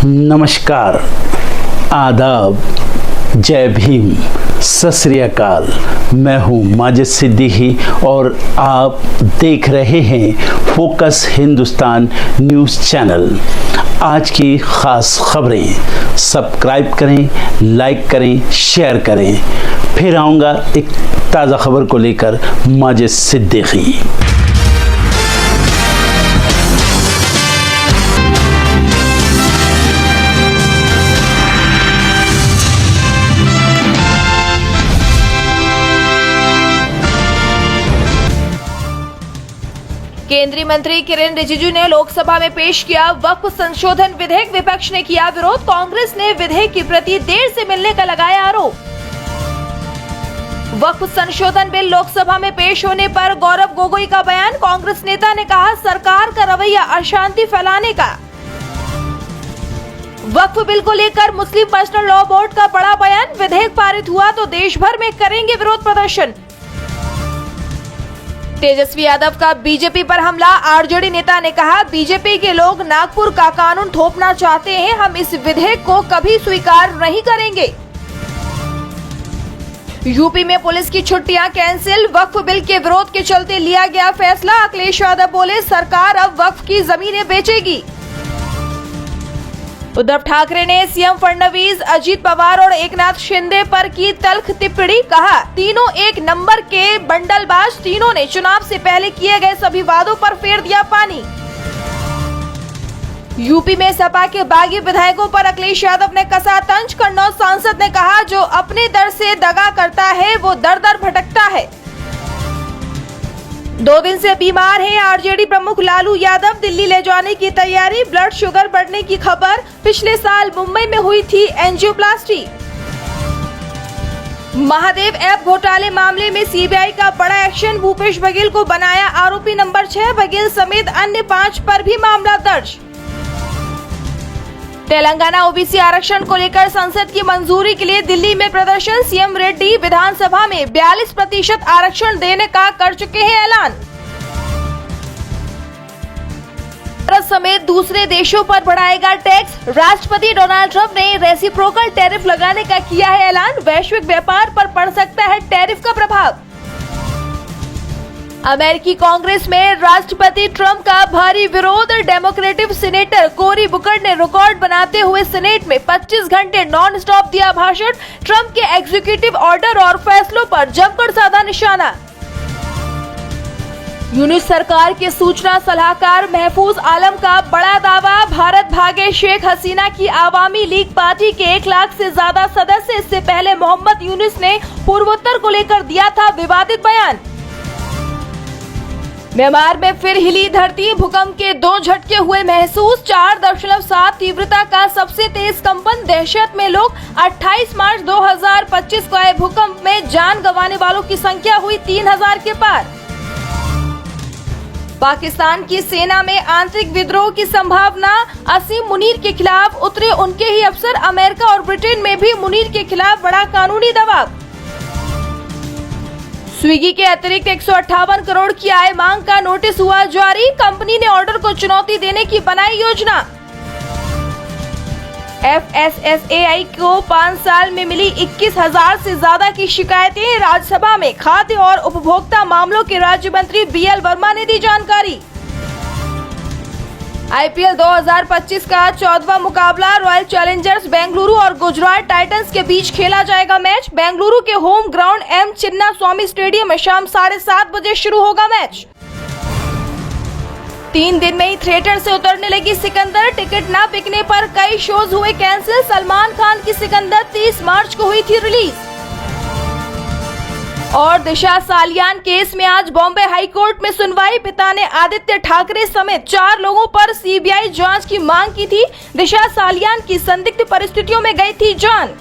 नमस्कार, आदाब, जय भीम, सत श्री अकाल। मैं हूँ माजिद सिद्दीकी और आप देख रहे हैं फोकस हिंदुस्तान न्यूज़ चैनल। आज की ख़ास खबरें सब्सक्राइब करें, लाइक करें, शेयर करें। फिर आऊँगा एक ताज़ा खबर को लेकर माजिद सिद्दीकी। केंद्रीय मंत्री किरेन रिजिजू ने लोकसभा में पेश किया वक्फ संशोधन विधेयक। विपक्ष ने किया विरोध। कांग्रेस ने विधेयक की प्रति देर से मिलने का लगाया आरोप। वक्फ संशोधन बिल लोकसभा में पेश होने पर गौरव गोगोई का बयान। कांग्रेस नेता ने कहा, सरकार का रवैया अशांति फैलाने का। वक्फ बिल को लेकर मुस्लिम पर्सनल लॉ बोर्ड का बड़ा बयान। विधेयक पारित हुआ तो देश भर में करेंगे विरोध प्रदर्शन। तेजस्वी यादव का बीजेपी पर हमला। आरजेडी नेता ने कहा, बीजेपी के लोग नागपुर का कानून थोपना चाहते हैं, हम इस विधेयक को कभी स्वीकार नहीं करेंगे। यूपी में पुलिस की छुट्टियां कैंसिल। वक्फ बिल के विरोध के चलते लिया गया फैसला। अखिलेश यादव बोले, सरकार अब वक्फ की जमीनें बेचेगी। उद्धव ठाकरे ने सीएम फडणवीस, अजीत पवार और एकनाथ शिंदे पर की तल्ख टिप्पणी। कहा, तीनों एक नंबर के बंडलबाज, तीनों ने चुनाव से पहले किए गए सभी वादों पर फेर दिया पानी। यूपी में सपा के बागी विधायकों पर अखिलेश यादव ने कसा तंज। कन्नौज सांसद ने कहा, जो अपने दर से दगा करता है वो दर दर भटकता है। 2 दिन से बीमार हैं आरजेडी प्रमुख लालू यादव। दिल्ली ले जाने की तैयारी। ब्लड शुगर बढ़ने की खबर। पिछले साल मुंबई में हुई थी एंजियोप्लास्टी। महादेव ऐप घोटाले मामले में सीबीआई का बड़ा एक्शन। भूपेश बघेल को बनाया आरोपी नंबर 6। बघेल समेत अन्य 5 पर भी मामला दर्ज। तेलंगाना ओबीसी आरक्षण को लेकर संसद की मंजूरी के लिए दिल्ली में प्रदर्शन। सीएम रेड्डी विधानसभा में 42% आरक्षण देने का कर चुके हैं ऐलान। भारत समेत दूसरे देशों पर बढ़ाएगा टैक्स। राष्ट्रपति डोनाल्ड ट्रंप ने रेसिप्रोकल टैरिफ लगाने का किया है ऐलान। वैश्विक व्यापार पर पड़ सकता है टैरिफ का प्रभाव। अमेरिकी कांग्रेस में राष्ट्रपति ट्रंप का भारी विरोध। डेमोक्रेटिक सीनेटर कोरी बुकर ने रिकॉर्ड बनाते हुए सीनेट में 25 घंटे नॉन स्टॉप दिया भाषण। ट्रंप के एग्जीक्यूटिव ऑर्डर और फैसलों पर जमकर साधा निशाना। यूनुस सरकार के सूचना सलाहकार महफूज आलम का बड़ा दावा। भारत भागे शेख हसीना की आवामी लीग पार्टी के 1 लाख से ज्यादा सदस्य। इससे पहले मोहम्मद यूनुस ने पूर्वोत्तर को लेकर दिया था विवादित बयान। म्यांमार में फिर हिली धरती। भूकंप के 2 झटके हुए महसूस। 4.7 तीव्रता का सबसे तेज कंपन। दहशत में लोग। 28 मार्च 2025 को आए भूकंप में जान गंवाने वालों की संख्या हुई 3000 के पार। पाकिस्तान की सेना में आंतरिक विद्रोह की संभावना। असीम मुनीर के खिलाफ उतरे उनके ही अफसर। अमेरिका और ब्रिटेन में भी मुनीर के खिलाफ बड़ा कानूनी दबाव। स्विगी के अतिरिक्त 158 करोड़ की आय मांग का नोटिस हुआ जारी। कंपनी ने ऑर्डर को चुनौती देने की बनाई योजना। एफएसएसएआई को 5 साल में मिली 21,000 से ज्यादा की शिकायतें। राज्यसभा में खाद्य और उपभोक्ता मामलों के राज्य मंत्री बीएल वर्मा ने दी जानकारी। आईपीएल 2025 का 14वां मुकाबला रॉयल चैलेंजर्स बेंगलुरु और गुजरात टाइटंस के बीच खेला जाएगा मैच। बेंगलुरु के होम ग्राउंड एम चिन्ना स्वामी स्टेडियम में शाम 7:30 बजे शुरू होगा मैच। 3 दिन में ही थिएटर से उतरने लगी सिकंदर। टिकट न बिकने पर कई शोज हुए कैंसिल। सलमान खान की सिकंदर 30 मार्च को हुई थी रिलीज। और दिशा सालियान केस में आज बॉम्बे हाई कोर्ट में सुनवाई। पिता ने आदित्य ठाकरे समेत 4 लोगों पर सीबीआई जांच की मांग की थी। दिशा सालियान की संदिग्ध परिस्थितियों में गई थी जान।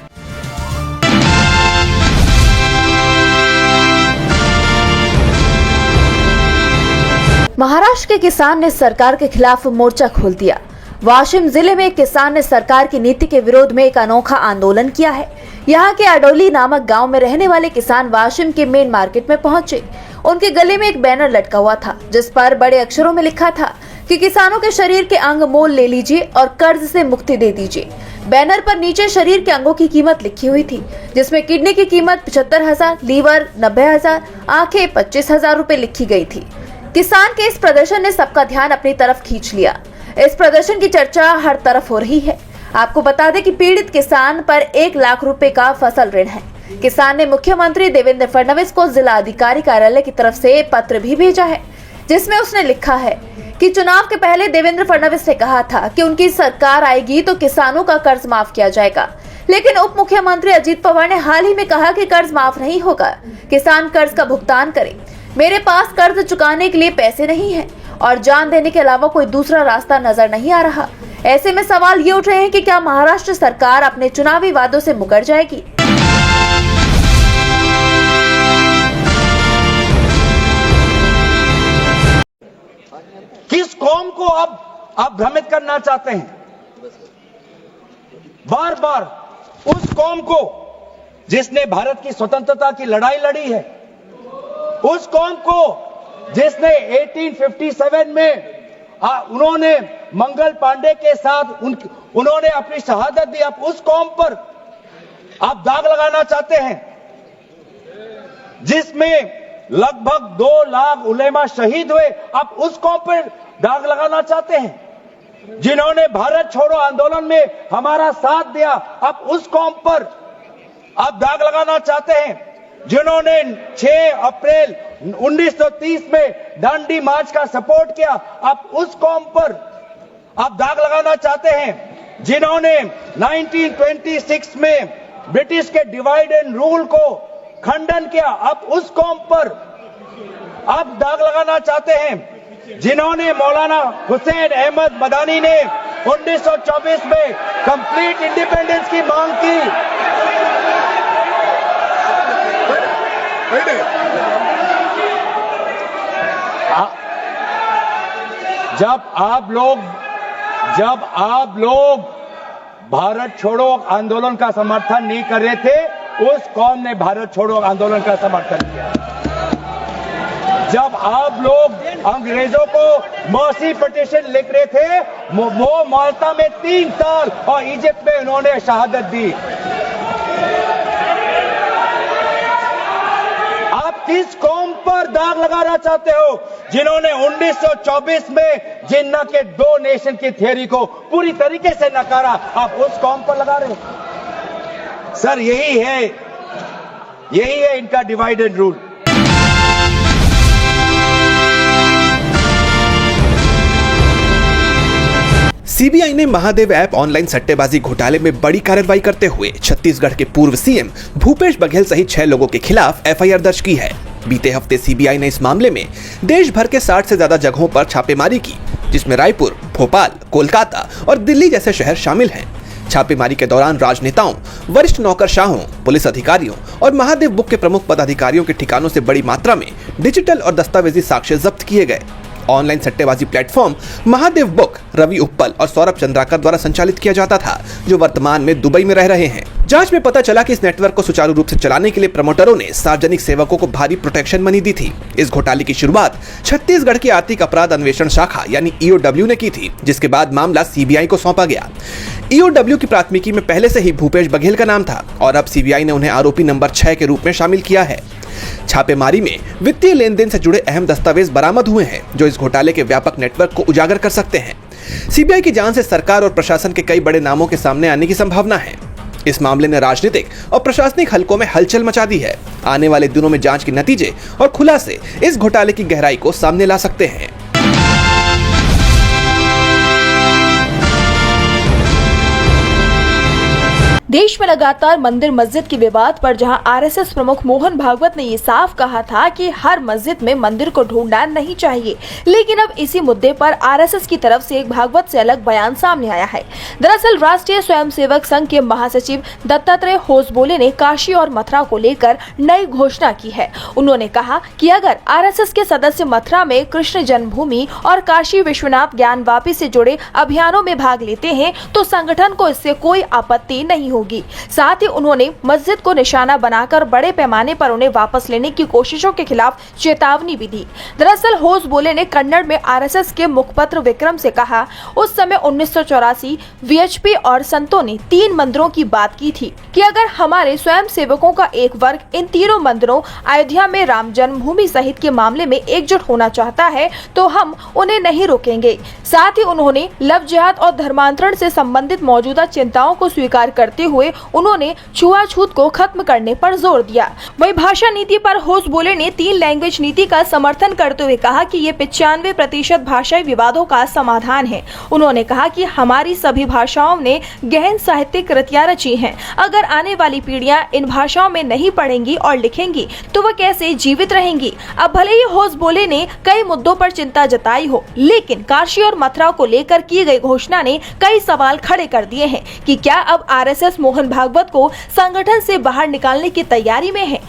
महाराष्ट्र के किसान ने सरकार के खिलाफ मोर्चा खोल दिया। वाशिम जिले में एक किसान ने सरकार की नीति के विरोध में एक अनोखा आंदोलन किया है। यहाँ के अडोली नामक गांव में रहने वाले किसान वाशिम के मेन मार्केट में पहुंचे। उनके गले में एक बैनर लटका हुआ था जिस पर बड़े अक्षरों में लिखा था, कि किसानों के शरीर के अंग मोल ले लीजिए और कर्ज से मुक्ति दे दीजिए। बैनर पर नीचे शरीर के अंगों की कीमत लिखी हुई थी, जिसमें किडनी की कीमत 75,000, लीवर 90,000, आंखें 25,000 रुपए लिखी गई थी। किसान के इस प्रदर्शन ने सबका ध्यान अपनी तरफ खींच लिया। इस प्रदर्शन की चर्चा हर तरफ हो रही है। आपको बता दें कि पीड़ित किसान पर 1 लाख रुपए का फसल ऋण है। किसान ने मुख्यमंत्री देवेंद्र फडणवीस को जिला अधिकारी कार्यालय की तरफ से पत्र भी भेजा है, जिसमें उसने लिखा है कि चुनाव के पहले देवेंद्र फडणवीस ने कहा था कि उनकी सरकार आएगी तो किसानों का कर्ज माफ किया जाएगा, लेकिन उप मुख्यमंत्री अजीत पवार ने हाल ही में कहा कि कर्ज माफ नहीं होगा, किसान कर्ज का भुगतान करे। मेरे पास कर्ज चुकाने के लिए पैसे नहीं है और जान देने के अलावा कोई दूसरा रास्ता नजर नहीं आ रहा। ऐसे में सवाल ये उठ रहे हैं कि क्या महाराष्ट्र सरकार अपने चुनावी वादों से मुकर जाएगी? किस कौम को आप भ्रमित करना चाहते हैं? बार बार उस कौम को जिसने भारत की स्वतंत्रता की लड़ाई लड़ी है, उस कौम को जिसने 1857 में उन्होंने मंगल पांडे के साथ उन्होंने अपनी शहादत दी, आप उस कौम पर आप दाग लगाना चाहते हैं, जिसमें लगभग 2 लाख उलेमा शहीद हुए, आप उस कौम पर दाग लगाना चाहते हैं, जिन्होंने भारत छोड़ो आंदोलन में हमारा साथ दिया, आप उस कौम पर आप दाग लगाना चाहते हैं, जिन्होंने 6 अप्रैल 1930 में दांडी मार्च का सपोर्ट किया, आप उस कौम पर आप दाग लगाना चाहते हैं, जिन्होंने 1926 में ब्रिटिश के डिवाइड एंड रूल को खंडन किया, आप उस कौम पर आप दाग लगाना चाहते हैं, जिन्होंने मौलाना हुसैन अहमद मदानी ने 1924 में कंप्लीट इंडिपेंडेंस की मांग की। जब आप लोग भारत छोड़ो आंदोलन का समर्थन नहीं कर रहे थे, उस कौम ने भारत छोड़ो आंदोलन का समर्थन किया। जब आप लोग अंग्रेजों को मर्सी पिटीशन लिख रहे थे, वो माल्टा में 3 साल और इजिप्ट में उन्होंने शहादत दी। आप किस कौम पर दाग लगाना चाहते हो, जिन्होंने 1924 में जिन्ना के 2 नेशन की थियरी को पूरी तरीके से नकारा, आप उस कौम पर लगा रहे हो? सर, यही है इनका डिवाइड एंड रूल। सीबीआई ने महादेव ऐप ऑनलाइन सट्टेबाजी घोटाले में बड़ी कार्रवाई करते हुए छत्तीसगढ़ के पूर्व सीएम भूपेश बघेल सहित 6 लोगों के खिलाफ एफआईआर दर्ज की है। बीते हफ्ते सीबीआई ने इस मामले में देश भर के 60 से ज्यादा जगहों पर छापेमारी की, जिसमें रायपुर, भोपाल, कोलकाता और दिल्ली जैसे शहर शामिल हैं। छापेमारी के दौरान राजनेताओं, वरिष्ठ नौकरशाहों, पुलिस अधिकारियों और महादेव बुक के प्रमुख पदाधिकारियों के ठिकानों से बड़ी मात्रा में डिजिटल और दस्तावेजी साक्ष्य जब्त किए गए। ऑनलाइन सट्टेबाजी प्लेटफॉर्म महादेव बुक रवि उप्पल और सौरभ चंद्राकर द्वारा संचालित किया जाता था, जो वर्तमान में दुबई में रह रहे हैं। जांच में पता चला कि इस नेटवर्क को सुचारू रूप से चलाने के लिए प्रमोटरों ने सार्वजनिक सेवकों को भारी प्रोटेक्शन मनी दी थी। इस घोटाले की शुरुआत छत्तीसगढ़ की आर्थिक अपराध अन्वेषण शाखा यानी ईओडब्ल्यू ने की थी, जिसके बाद मामला सीबीआई को सौंपा गया। ईओडब्ल्यू की प्राथमिकी में पहले से ही भूपेश बघेल का नाम था और अब सीबीआई ने उन्हें आरोपी नंबर 6 के रूप में शामिल किया है। छापेमारी में वित्तीय लेन देन से जुड़े अहम दस्तावेज बरामद हुए हैं, जो इस घोटाले के व्यापक नेटवर्क को उजागर कर सकते हैं। सीबीआई की जांच से सरकार और प्रशासन के कई बड़े नामों के सामने आने की संभावना है। इस मामले ने राजनीतिक और प्रशासनिक हलकों में हलचल मचा दी है। आने वाले दिनों में जांच के नतीजे और खुलासे इस घोटाले की गहराई को सामने ला सकते हैं। देश में लगातार मंदिर मस्जिद के विवाद पर जहां आरएसएस प्रमुख मोहन भागवत ने ये साफ कहा था कि हर मस्जिद में मंदिर को ढूंढना नहीं चाहिए, लेकिन अब इसी मुद्दे पर आरएसएस की तरफ से एक भागवत से अलग बयान सामने आया है। दरअसल राष्ट्रीय स्वयंसेवक संघ के महासचिव दत्तात्रेय होसबोले ने काशी और मथुरा को लेकर नई घोषणा की है। उन्होंने कहा कि अगर आरएसएस के सदस्य मथुरा में कृष्ण जन्मभूमि और काशी विश्वनाथ ज्ञान वापी से जुड़े अभियानों में भाग लेते हैं तो संगठन को इससे कोई आपत्ति नहीं होगी। होगी। साथ ही उन्होंने मस्जिद को निशाना बनाकर बड़े पैमाने पर उन्हें वापस लेने की कोशिशों के खिलाफ चेतावनी भी दी। दरअसल होस बोले ने कन्नड़ में आरएसएस के मुखपत्र विक्रम से कहा, उस समय 1984 वीएचपी और संतों ने 3 मंदिरों की बात की थी कि अगर हमारे स्वयं सेवकों का एक वर्ग इन तीनों मंदिरों अयोध्या में राम जन्मभूमि सहित के मामले में एकजुट होना चाहता है तो हम उन्हें नहीं रोकेंगे। साथ ही उन्होंने लव जिहाद और धर्मांतरण से संबंधित मौजूदा चिंताओं को स्वीकार करते हुए उन्होंने छुआछूत को खत्म करने पर जोर दिया। वही भाषा नीति पर होस बोले ने 3 लैंग्वेज नीति का समर्थन करते हुए कहा कि ये 95% भाषाई विवादों का समाधान है। उन्होंने कहा कि हमारी सभी भाषाओं ने गहन साहित्यिक कृतियां रची हैं। अगर आने वाली पीढ़ियां इन भाषाओं में नहीं पढ़ेंगी और लिखेंगी तो वह कैसे जीवित रहेंगी। अब भले ही होस बोले ने कई मुद्दों पर चिंता जताई हो, लेकिन काशी और मथुरा को लेकर की गई घोषणा ने कई सवाल खड़े कर दिए हैं कि क्या अब आरएसएस मोहन भागवत को संगठन से बाहर निकालने की तैयारी में है।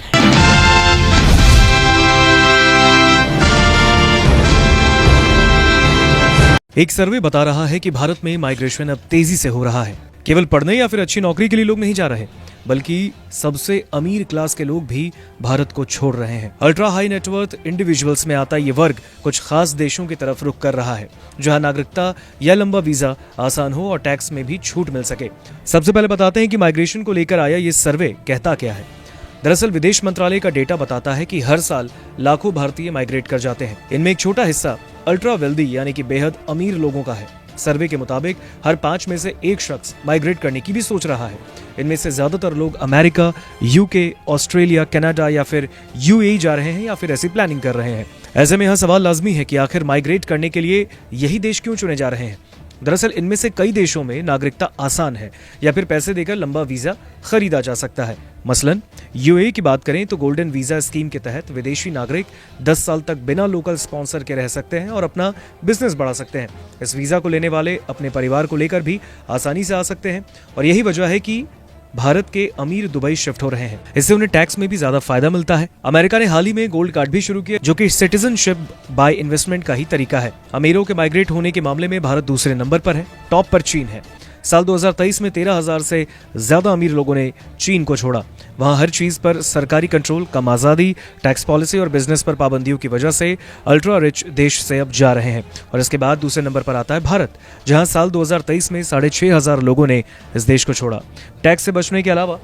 एक सर्वे बता रहा है कि भारत में माइग्रेशन अब तेजी से हो रहा है। केवल पढ़ने या फिर अच्छी नौकरी के लिए लोग नहीं जा रहे, बल्कि सबसे अमीर क्लास के लोग भी भारत को छोड़ रहे हैं। अल्ट्रा हाई नेटवर्थ इंडिविजुअल्स में आता ये वर्ग कुछ खास देशों की तरफ रुख कर रहा है, जहां नागरिकता या लंबा वीजा आसान हो और टैक्स में भी छूट मिल सके। सबसे पहले बताते हैं कि माइग्रेशन को लेकर आया ये सर्वे कहता क्या है। दरअसल विदेश मंत्रालय का डेटा बताता है कि हर साल लाखों भारतीय माइग्रेट कर जाते हैं। इनमें एक छोटा हिस्सा अल्ट्रा वेल्दी यानी कि बेहद अमीर लोगों का है। सर्वे के मुताबिक हर 5 में से 1 शख्स माइग्रेट करने की भी सोच रहा है। इनमें से ज्यादातर लोग अमेरिका, यूके, ऑस्ट्रेलिया, कनाडा या फिर यूएई जा रहे हैं या फिर ऐसी प्लानिंग कर रहे हैं। ऐसे में यह सवाल लाजमी है कि आखिर माइग्रेट करने के लिए यही देश क्यों चुने जा रहे हैं। दरअसल इनमें से कई देशों में नागरिकता आसान है या फिर पैसे देकर लंबा वीजा खरीदा जा सकता है। मसलन यूएई की बात करें तो गोल्डन वीजा स्कीम के तहत विदेशी नागरिक 10 साल तक बिना लोकल स्पॉन्सर के रह सकते हैं और अपना बिजनेस बढ़ा सकते हैं। इस वीजा को लेने वाले अपने परिवार को लेकर भी आसानी से आ सकते हैं और यही वजह है कि भारत के अमीर दुबई शिफ्ट हो रहे हैं। इससे उन्हें टैक्स में भी ज्यादा फायदा मिलता है। अमेरिका ने हाल ही में गोल्ड कार्ड भी शुरू किया, जो कि सिटीजनशिप बाय इन्वेस्टमेंट का ही तरीका है। अमीरों के माइग्रेट होने के मामले में भारत दूसरे नंबर पर है। टॉप पर चीन है। साल 2023 में 13,000 से ज्यादा अमीर लोगों ने चीन को छोड़ा। वहां हर चीज पर सरकारी कंट्रोल, कम आजादी, टैक्स पॉलिसी और बिजनेस पर पाबंदियों की वजह से अल्ट्रा रिच देश से अब जा रहे हैं। और इसके बाद दूसरे नंबर पर आता है भारत, जहां साल 2023 में 6,500 लोगों ने इस देश को छोड़ा। टैक्स से बचने के अलावा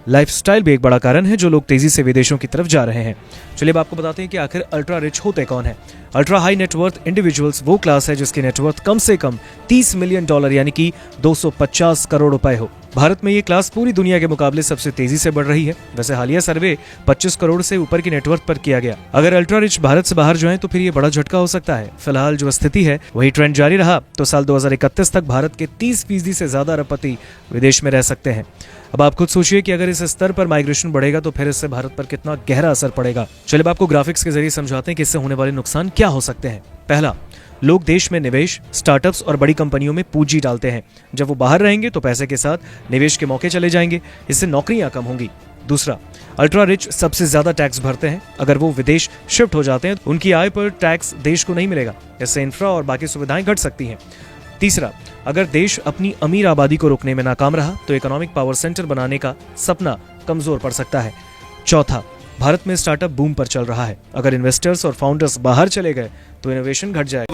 लाइफस्टाइल भी एक बड़ा कारण है जो लोग तेजी से विदेशों की तरफ जा रहे हैं। चलिए अब आपको बताते हैं कि आखिर अल्ट्रा रिच होते कौन है। अल्ट्रा हाई नेटवर्थ इंडिविजुअल्स वो क्लास है जिसकी नेटवर्थ कम से कम $30 मिलियन यानी कि 250 करोड़ रुपए हो। भारत में ये क्लास पूरी दुनिया के मुकाबले सबसे तेजी से बढ़ रही है। वैसे हालिया सर्वे 25 करोड़ से ऊपर की नेटवर्थ पर किया गया। अगर अल्ट्रा रिच भारत से बाहर जाएं तो फिर ये बड़ा झटका हो सकता है। फिलहाल जो स्थिति है वही ट्रेंड जारी रहा तो साल 2031 तक भारत के 30% से ज्यादा अरबपति विदेश में रह सकते हैं। अब आप खुद सोचिए कि अगर इस स्तर पर माइग्रेशन बढ़ेगा तो फिर इससे भारत पर कितना गहरा असर पड़ेगा। चलिए आपको ग्राफिक्स के जरिए समझाते हैं कि इससे होने वाले नुकसान क्या हो सकते हैं। पहला, लोग देश में निवेश, स्टार्टअप्स और बड़ी कंपनियों में पूंजी डालते हैं। जब वो बाहर रहेंगे तो पैसे के साथ निवेश के मौके चले जाएंगे, इससे नौकरियां कम होंगी। दूसरा, अल्ट्रा रिच सबसे ज्यादा टैक्स भरते हैं। अगर वो विदेश शिफ्ट हो जाते हैं तो उनकी आय पर टैक्स देश को नहीं मिलेगा। इससे इंफ्रा और बाकी सुविधाएं घट सकती हैं। तीसरा, अगर देश अपनी अमीर आबादी को रोकने में नाकाम रहा तो इकोनॉमिक पावर सेंटर बनाने का सपना कमजोर पड़ सकता है। चौथा, भारत में स्टार्टअप बूम पर चल रहा है। अगर इन्वेस्टर्स और फाउंडर्स बाहर चले गए तो इनोवेशन घट जाएगा।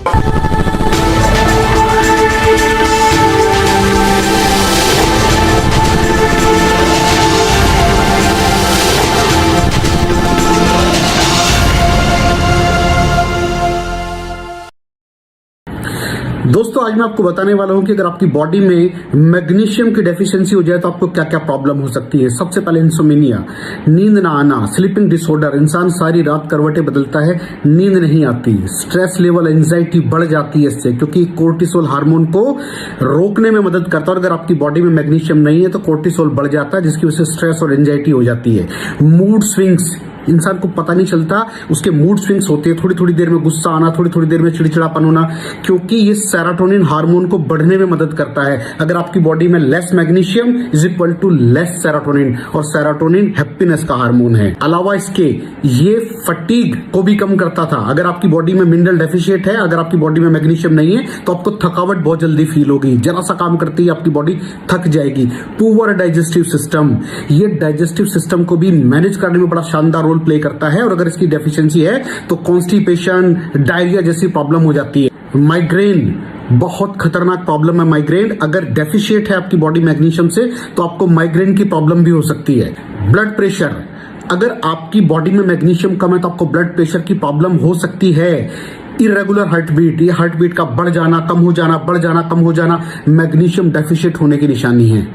दोस्तों आज मैं आपको बताने वाला हूं कि अगर आपकी बॉडी में मैग्नीशियम की डेफिशिएंसी हो जाए तो आपको क्या क्या प्रॉब्लम हो सकती है। सबसे पहले इंसोमेनिया, नींद ना आना, स्लीपिंग डिसऑर्डर, इंसान सारी रात करवटें बदलता है, नींद नहीं आती, स्ट्रेस लेवल, एंजाइटी बढ़ जाती है इससे, क्योंकि कोर्टिसोल हार्मोन को रोकने में मदद करता है। और अगर आपकी बॉडी में मैग्नीशियम नहीं है तो कोर्टिसोल बढ़ जाता है जिसकी वजह से स्ट्रेस और एंजाइटी हो जाती है। मूड स्विंग्स, इंसान को पता नहीं चलता, उसके मूड स्विंग्स होते हैं, थोड़ी थोड़ी देर में गुस्सा आना, थोड़ी थोड़ी देर में चिड़चिड़ापन होना, क्योंकि ये सेरोटोनिन हार्मोन को बढ़ने में मदद करता है। अगर आपकी बॉडी में less magnesium is equal to less serotonin, और सेरोटोनिन हैप्पीनेस का हार्मोन है। अलावा इसके ये फटीग को भी कम करता था। अगर आपकी बॉडी में मिनरल डेफिशिएट है, अगर आपकी बॉडी में मैग्नीशियम नहीं है, तो आपको थकावट बहुत जल्दी फील होगी, जरा सा काम करती है आपकी बॉडी थक जाएगी। पुअर डाइजेस्टिव सिस्टम, ये डाइजेस्टिव सिस्टम को भी मैनेज करने में बड़ा शानदार रोल प्ले करता है, और अगर इसकी डेफिशिएंसी है तो कॉन्स्टिपेशन, डायरिया जैसी प्रॉब्लम हो जाती है। माइग्रेन बहुत खतरनाक प्रॉब्लम है। माइग्रेन अगर डेफिशिएट है आपकी बॉडी मैग्नीशियम से, तो आपको माइग्रेन की प्रॉब्लम भी हो सकती है। ब्लड प्रेशर, अगर आपकी बॉडी में मैग्नीशियम कम है तो आपको ब्लड प्रेशर की प्रॉब्लम हो सकती है। इरेगुलर हार्ट बीट, ये हार्ट बीट का बढ़ जाना, कम हो जाना, बढ़ जाना, कम हो जाना, मैग्नीशियम डेफिशिएट होने की निशानी है।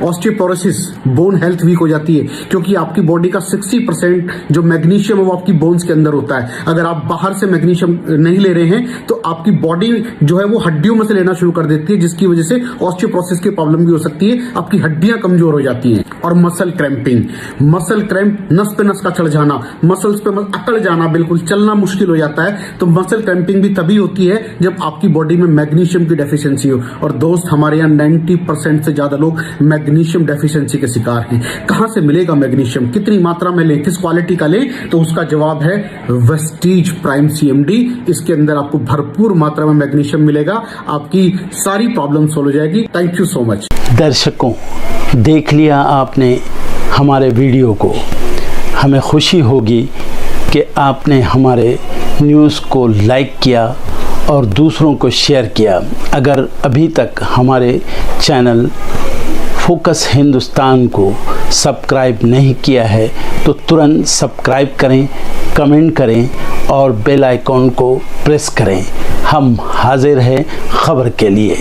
ऑस्टियोपोरोसिस, बोन हेल्थ वीक हो जाती है, क्योंकि आपकी बॉडी का 60% जो मैग्नीशियम है वो आपकी बोन्स के अंदर होता है। अगर आप बाहर से मैग्नीशियम नहीं ले रहे हैं तो आपकी बॉडी जो है वो हड्डियों में से लेना शुरू कर देती है, जिसकी वजह से ऑस्टियोपोरोसिस की प्रॉब्लम भी हो सकती है, आपकी हड्डियां कमजोर हो जाती हैं। और मसल क्रैम्पिंग, मसल क्रैम्प, नस पे नस का चढ़ जाना, मसल्स पे अकड़ जाना, बिल्कुल चलना मुश्किल हो जाता है। तो मसल क्रैम्पिंग भी तभी होती है जब आपकी बॉडी में मैग्नीशियम की डेफिशिएंसी हो। और दोस्त, हमारे यहाँ 90% से ज्यादा लोग मैग्नीशियम डेफिशिएंसी के शिकार हैं। कहां से मिलेगा मैग्नीशियम, कितनी मात्रा में लें, किस क्वालिटी का लें? तो उसका जवाब है वेस्टीज प्राइम CMD। इसके अंदर आपको भरपूर मात्रा में मैग्नीशियम मिलेगा, आपकी सारी प्रॉब्लम सॉल्व हो जाएगी। Thank you so much. दर्शकों, देख लिया आपने हमारे वीडियो को। हमें खुशी होगी कि आपने हमारे न्यूज़ को लाइक किया और दूसरों को शेयर किया। अगर अभी तक हमारे चैनल फोकस हिंदुस्तान को सब्सक्राइब नहीं किया है तो तुरंत सब्सक्राइब करें, कमेंट करें और बेल आइकॉन को प्रेस करें। हम हाजिर हैं खबर के लिए।